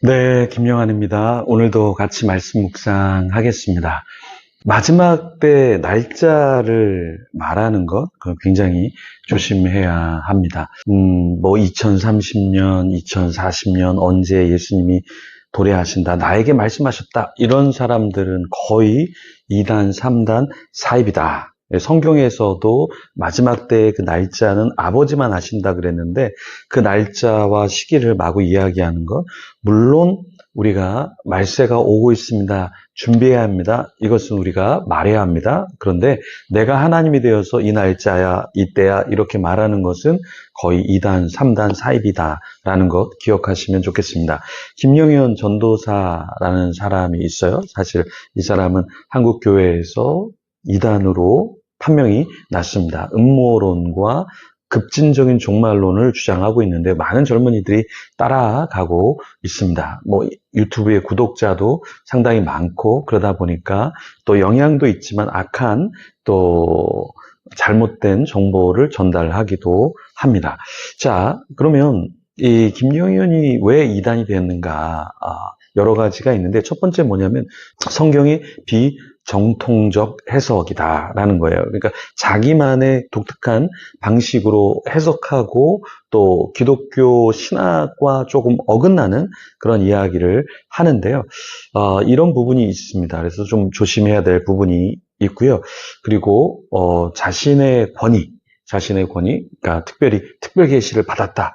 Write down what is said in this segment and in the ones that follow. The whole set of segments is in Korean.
네, 김영환입니다. 오늘도 같이 말씀 묵상하겠습니다. 마지막 때 날짜를 말하는 것, 그거 굉장히 조심해야 합니다. 2030년, 2040년, 언제 예수님이 도래하신다, 나에게 말씀하셨다, 이런 사람들은 거의 2단, 3단, 4입이다. 성경에서도 마지막 때의 그 날짜는 아버지만 아신다 그랬는데 그 날짜와 시기를 마구 이야기하는 것, 물론 우리가 말세가 오고 있습니다. 준비해야 합니다. 이것은 우리가 말해야 합니다. 그런데 내가 하나님이 되어서 이 날짜야, 이때야 이렇게 말하는 것은 거의 2단, 3단, 4입이다라는 것 기억하시면 좋겠습니다. 김영현 전도사라는 사람이 있어요. 사실 이 사람은 한국교회에서 2단으로 판명이 났습니다. 음모론과 급진적인 종말론을 주장하고 있는데 많은 젊은이들이 따라가고 있습니다. 유튜브의 구독자도 상당히 많고 그러다 보니까 또 영향도 있지만 악한 또 잘못된 정보를 전달하기도 합니다. 자, 그러면 이 김영현이 왜 이단이 되었는가? 여러 가지가 있는데 첫 번째 뭐냐면 성경이 비정통적 해석이다라는 거예요. 그러니까 자기만의 독특한 방식으로 해석하고 또 기독교 신학과 조금 어긋나는 그런 이야기를 하는데요. 이런 부분이 있습니다. 그래서 좀 조심해야 될 부분이 있고요. 그리고 자신의 권위, 그러니까 특별히 특별 계시를 받았다.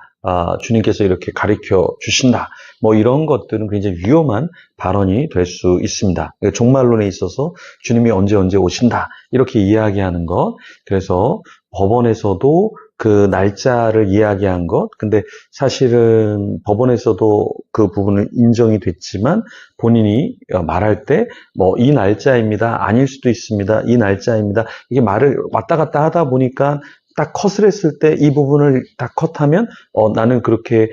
주님께서 이렇게 가르쳐 주신다. 이런 것들은 굉장히 위험한 발언이 될 수 있습니다. 종말론에 있어서 주님이 언제 오신다. 이렇게 이야기하는 것. 그래서 법원에서도 그 날짜를 이야기한 것. 근데 사실은 법원에서도 그 부분을 인정이 됐지만 본인이 말할 때 이 날짜입니다. 아닐 수도 있습니다. 이 날짜입니다. 이게 말을 왔다 갔다 하다 보니까 딱 컷을 했을 때 이 부분을 딱 컷하면 나는 그렇게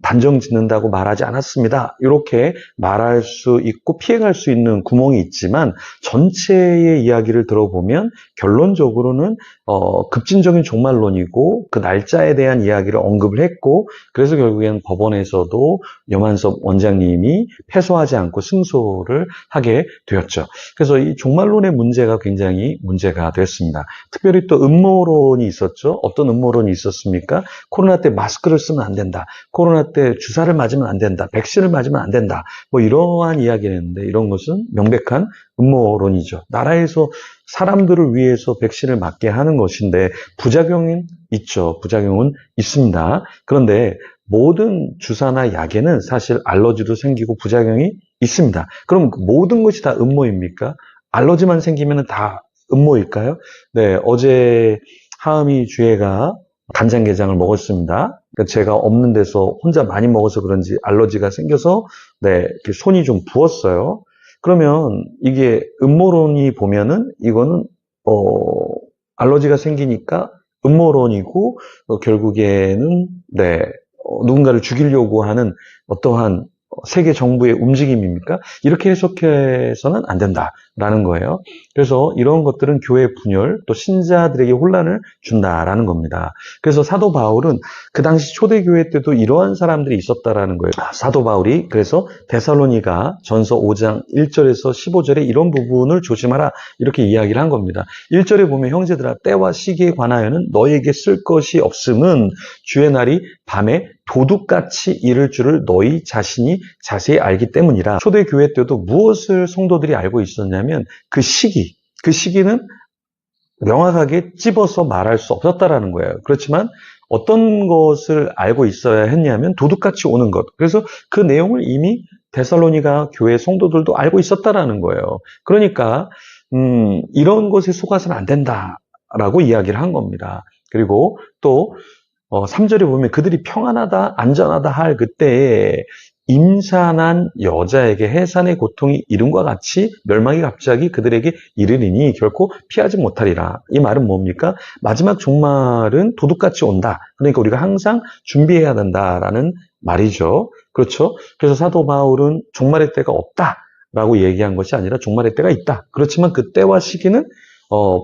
단정 짓는다고 말하지 않았습니다. 이렇게 말할 수 있고 피해갈 수 있는 구멍이 있지만 전체의 이야기를 들어보면 결론적으로는 급진적인 종말론이고 그 날짜에 대한 이야기를 언급을 했고 그래서 결국엔 법원에서도 염한섭 원장님이 패소하지 않고 승소를 하게 되었죠. 그래서 이 종말론의 문제가 굉장히 문제가 됐습니다. 특별히 또 음모론이 있었죠. 어떤 음모론이 있었습니까? 코로나 때 마스크를 쓰면 안 된다. 코로나 때 주사를 맞으면 안 된다. 백신을 맞으면 안 된다. 이러한 이야기를 했는데 이런 것은 명백한 음모론이죠. 나라에서 사람들을 위해서 백신을 맞게 하는 것인데 부작용은 있죠. 부작용은 있습니다. 그런데 모든 주사나 약에는 사실 알러지도 생기고 부작용이 있습니다. 그럼 모든 것이 다 음모입니까? 알러지만 생기면 다 음모일까요? 네, 어제 하은이 주애가 간장게장을 먹었습니다. 그러니까 제가 없는 데서 혼자 많이 먹어서 그런지 알러지가 생겨서 네, 손이 좀 부었어요. 그러면 이게 음모론이 보면은 이거는 알러지가 생기니까 음모론이고 결국에는 네, 누군가를 죽이려고 하는 어떠한 세계 정부의 움직임입니까? 이렇게 해석해서는 안 된다라는 거예요. 그래서 이런 것들은 교회 분열, 또 신자들에게 혼란을 준다라는 겁니다. 그래서 사도 바울은 그 당시 초대교회 때도 이러한 사람들이 있었다라는 거예요. 사도 바울이 그래서 데살로니가 전서 5장 1절에서 15절에 이런 부분을 조심하라 이렇게 이야기를 한 겁니다. 1절에 보면 형제들아 때와 시기에 관하여는 너에게 쓸 것이 없음은 주의 날이 밤에 도둑같이 이를 줄을 너희 자신이 자세히 알기 때문이라. 초대교회 때도 무엇을 성도들이 알고 있었냐면 그 시기는 명확하게 찝어서 말할 수 없었다라는 거예요. 그렇지만 어떤 것을 알고 있어야 했냐면 도둑같이 오는 것. 그래서 그 내용을 이미 데살로니가 교회 성도들도 알고 있었다라는 거예요. 그러니까 이런 것에 속아서는 안 된다라고 이야기를 한 겁니다. 그리고 또 3절에 보면 그들이 평안하다, 안전하다 할 그때에 임산한 여자에게 해산의 고통이 이름과 같이 멸망이 갑자기 그들에게 이르리니 결코 피하지 못하리라. 이 말은 뭡니까? 마지막 종말은 도둑같이 온다. 그러니까 우리가 항상 준비해야 된다라는 말이죠. 그렇죠? 그래서 사도 바울은 종말의 때가 없다라고 얘기한 것이 아니라 종말의 때가 있다. 그렇지만 그 때와 시기는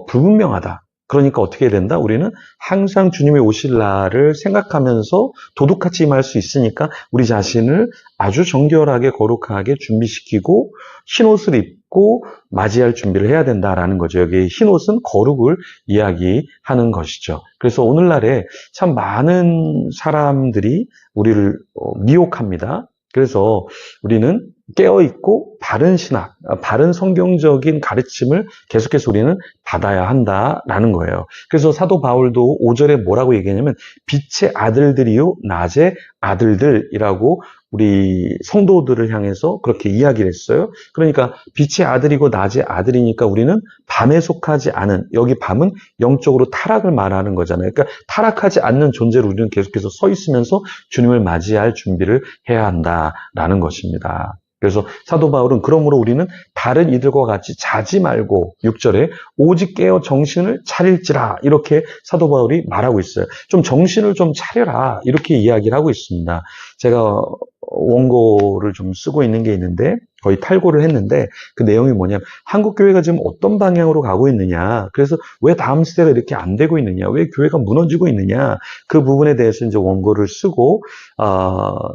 불분명하다. 그러니까 어떻게 해야 된다? 우리는 항상 주님이 오실 날을 생각하면서 도둑같이 임할 수 있으니까 우리 자신을 아주 정결하게 거룩하게 준비시키고 흰옷을 입고 맞이할 준비를 해야 된다라는 거죠. 여기 흰옷은 거룩을 이야기하는 것이죠. 그래서 오늘날에 참 많은 사람들이 우리를 미혹합니다. 그래서 우리는 깨어있고 바른 신학, 바른 성경적인 가르침을 계속해서 우리는 받아야 한다라는 거예요. 그래서 사도 바울도 5절에 뭐라고 얘기하냐면 빛의 아들들이요 낮의 아들들이라고 우리 성도들을 향해서 그렇게 이야기를 했어요. 그러니까 빛의 아들이고 낮의 아들이니까 우리는 밤에 속하지 않은, 여기 밤은 영적으로 타락을 말하는 거잖아요. 그러니까 타락하지 않는 존재로 우리는 계속해서 서 있으면서 주님을 맞이할 준비를 해야 한다라는 것입니다. 그래서 사도 바울은 그러므로 우리는 다른 이들과 같이 자지 말고 6절에 오직 깨어 정신을 차릴지라 이렇게 사도 바울이 말하고 있어요. 좀 정신을 좀 차려라 이렇게 이야기를 하고 있습니다. 제가 원고를 좀 쓰고 있는 게 있는데 거의 탈고를 했는데 그 내용이 뭐냐면 한국 교회가 지금 어떤 방향으로 가고 있느냐, 그래서 왜 다음 시대가 이렇게 안 되고 있느냐, 왜 교회가 무너지고 있느냐, 그 부분에 대해서 이제 원고를 쓰고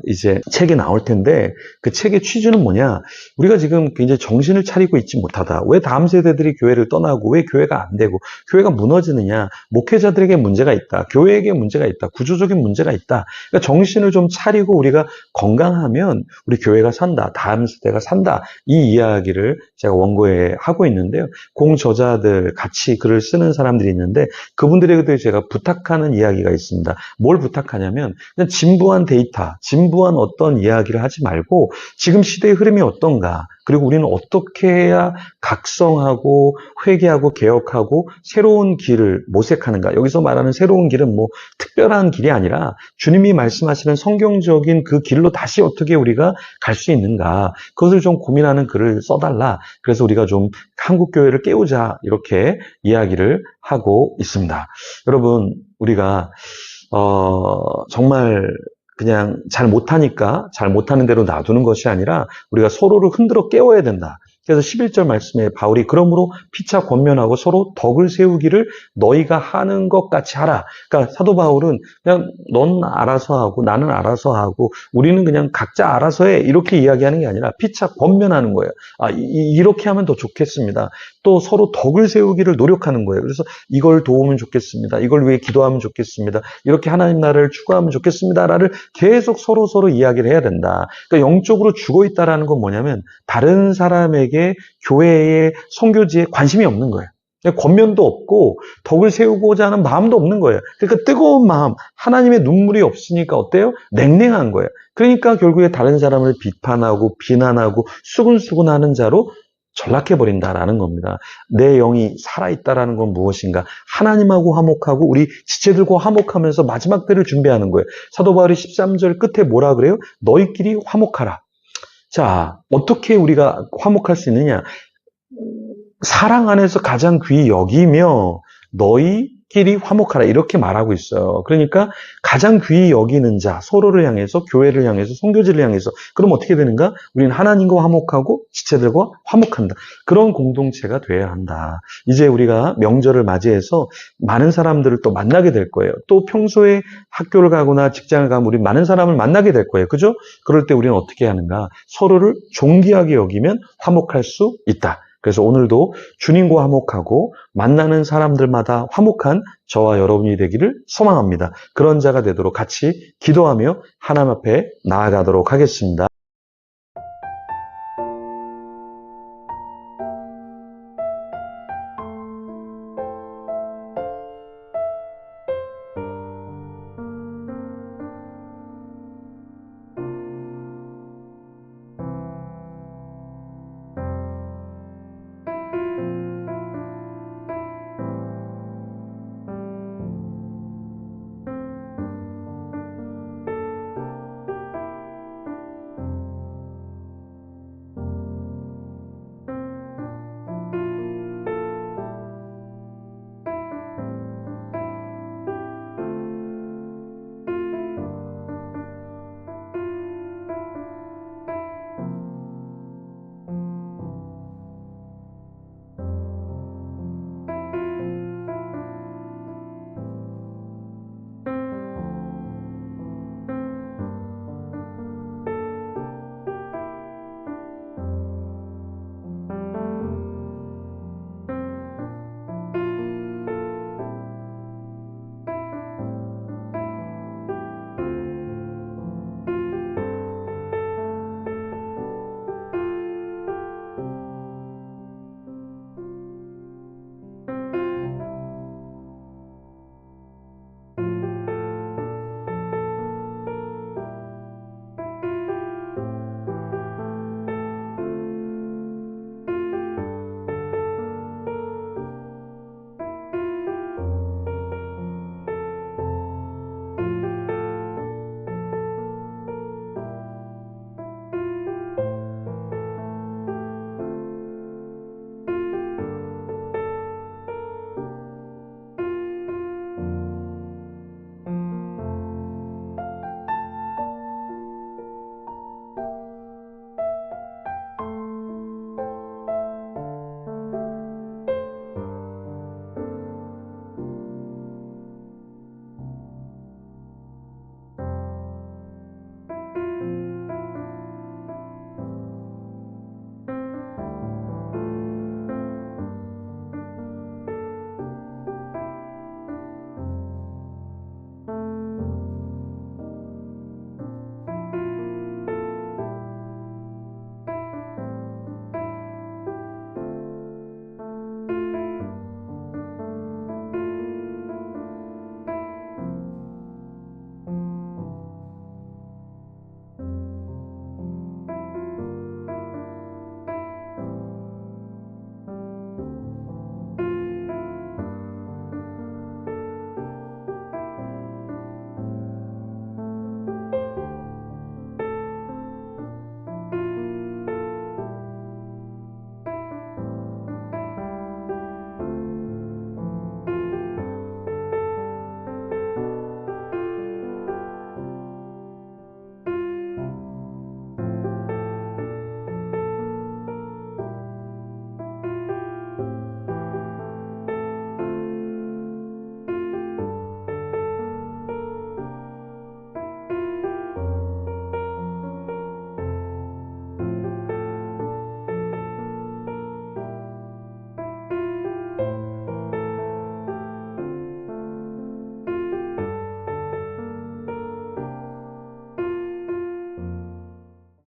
이제 책이 나올 텐데 그 책의 취지는 뭐냐, 우리가 지금 굉장히 정신을 차리고 있지 못하다, 왜 다음 세대들이 교회를 떠나고 왜 교회가 안 되고 교회가 무너지느냐, 목회자들에게 문제가 있다, 교회에게 문제가 있다, 구조적인 문제가 있다. 그러니까 정신을 좀 차리고 우리가 건강하면 우리 교회가 산다, 다음 세대가 산다, 이 이야기를 제가 원고에 하고 있는데요. 공저자들 같이 글을 쓰는 사람들이 있는데 그분들에게도 제가 부탁하는 이야기가 있습니다. 뭘 부탁하냐면 그냥 진부한 데이터, 진부한 어떤 이야기를 하지 말고 지금 시대의 흐름이 어떤가, 그리고 우리는 어떻게 해야 각성하고 회개하고 개혁하고 새로운 길을 모색하는가. 여기서 말하는 새로운 길은 뭐 특별한 길이 아니라 주님이 말씀하시는 성경적인 그 길로 다시 어떻게 우리가 갈 수 있는가, 그것을 좀 고민하는 글을 써달라. 그래서 우리가 좀 한국교회를 깨우자 이렇게 이야기를 하고 있습니다. 여러분, 우리가 정말 그냥 잘 못하니까 잘 못하는 대로 놔두는 것이 아니라 우리가 서로를 흔들어 깨워야 된다. 그래서 11절 말씀에 바울이 그러므로 피차 권면하고 서로 덕을 세우기를 너희가 하는 것 같이 하라. 그러니까 사도 바울은 그냥 넌 알아서 하고 나는 알아서 하고 우리는 그냥 각자 알아서 해 이렇게 이야기하는 게 아니라 피차 권면하는 거예요. 이렇게 하면 더 좋겠습니다. 또 서로 덕을 세우기를 노력하는 거예요. 그래서 이걸 도우면 좋겠습니다. 이걸 위해 기도하면 좋겠습니다. 이렇게 하나님 나라를 추구하면 좋겠습니다라를 계속 서로 이야기를 해야 된다. 그러니까 영적으로 죽어 있다라는 건 뭐냐면 다른 사람에게 교회의 선교지에 관심이 없는 거예요. 권면도 없고 덕을 세우고자 하는 마음도 없는 거예요. 그러니까 뜨거운 마음, 하나님의 눈물이 없으니까 어때요? 냉랭한 거예요. 그러니까 결국에 다른 사람을 비판하고 비난하고 수근수근하는 자로 전락해버린다라는 겁니다. 내 영이 살아있다라는 건 무엇인가? 하나님하고 화목하고 우리 지체들과 화목하면서 마지막 때를 준비하는 거예요. 사도 바울이 13절 끝에 뭐라 그래요? 너희끼리 화목하라. 자, 어떻게 우리가 화목할 수 있느냐? 사랑 안에서 가장 귀히 여기며 너희끼리 화목하라 이렇게 말하고 있어요. 그러니까 가장 귀히 여기는 자, 서로를 향해서, 교회를 향해서, 선교지를 향해서, 그럼 어떻게 되는가? 우리는 하나님과 화목하고 지체들과 화목한다. 그런 공동체가 돼야 한다. 이제 우리가 명절을 맞이해서 많은 사람들을 또 만나게 될 거예요. 또 평소에 학교를 가거나 직장을 가면 우리 많은 사람을 만나게 될 거예요. 그죠? 그럴 때 우리는 어떻게 하는가? 서로를 존귀하게 여기면 화목할 수 있다. 그래서 오늘도 주님과 화목하고 만나는 사람들마다 화목한 저와 여러분이 되기를 소망합니다. 그런 자가 되도록 같이 기도하며 하나님 앞에 나아가도록 하겠습니다.